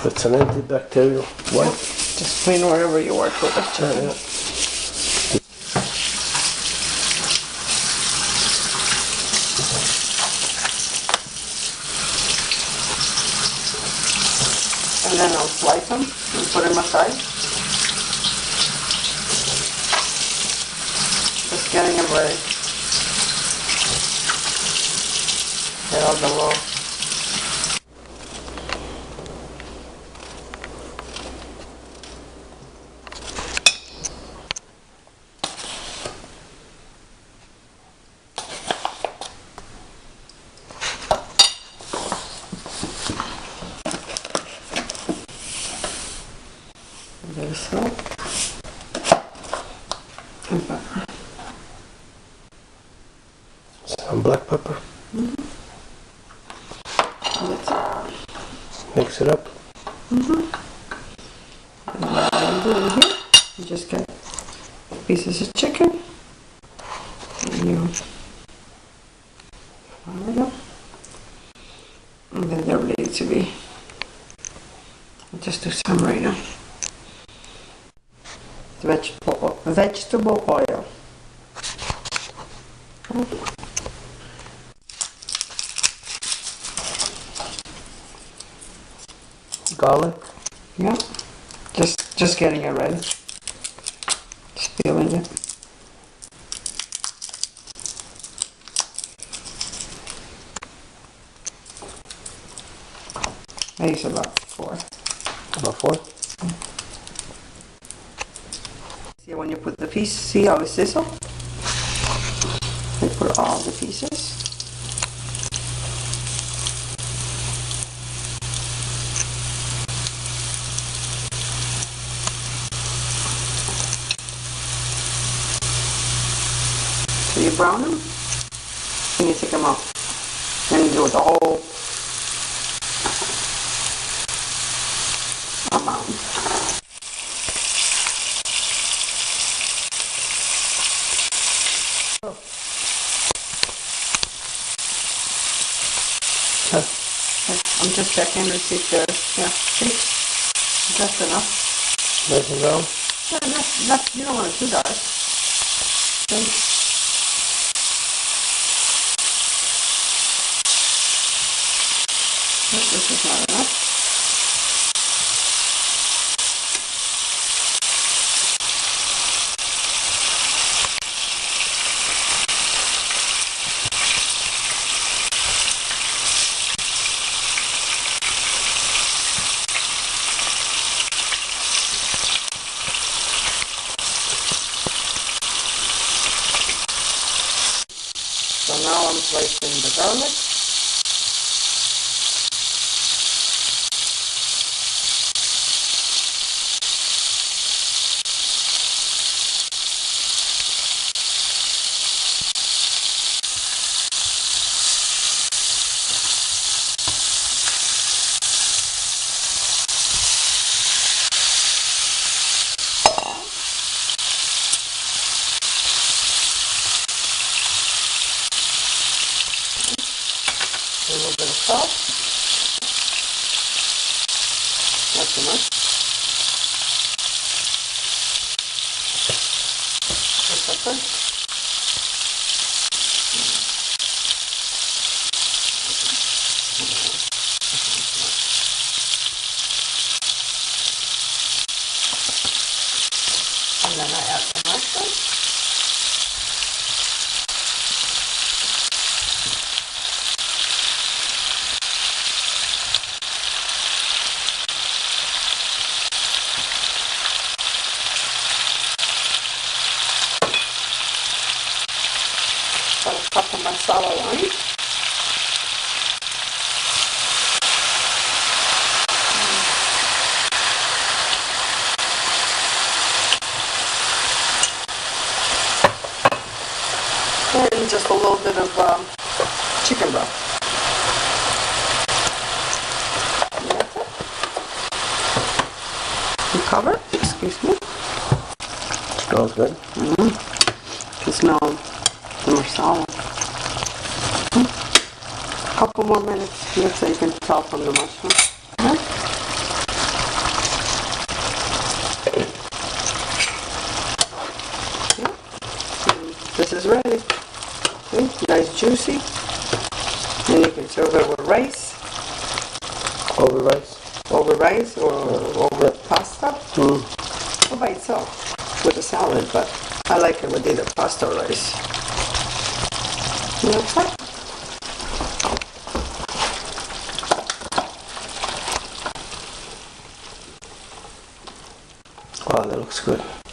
It's an antibacterial wipe. Just clean wherever you work with it. Yeah. And then I'll slice them and put them aside. Just getting them ready. Get all the little. There's salt and pepper. Some black pepper. That's it. Mix it up. And what I'm doing here, you just get pieces of chicken and you fire it up, and then they're ready to be. I'll just do some right now. Vegetable oil. Garlic. Yeah, just getting it ready. Just peeling it. I use about 4. About 4. See when you put the piece, see how it sizzle? You put all the pieces. So you brown them, and you take them out. Then you do the whole amount. I'm just checking to see if there's, yeah, see? Just enough. Nice and brown. Yeah, enough. You don't want it too dark. See? This is not enough. So now I'm placing the garlic. A little bit of salt. Not too much. The pepper. And then I add the mustard. Chicken Marsala line. And just a little bit of chicken broth. And cover, excuse me. Smells good. Can smell the marsala. A couple more minutes here so you can tell from the mushroom. this is ready. Okay, nice juicy. And you can serve it with rice. Over rice. Over rice or over pasta. Mm. Or by itself with a salad, but I like it with either pasta or rice. And that's it. Wow, that looks good.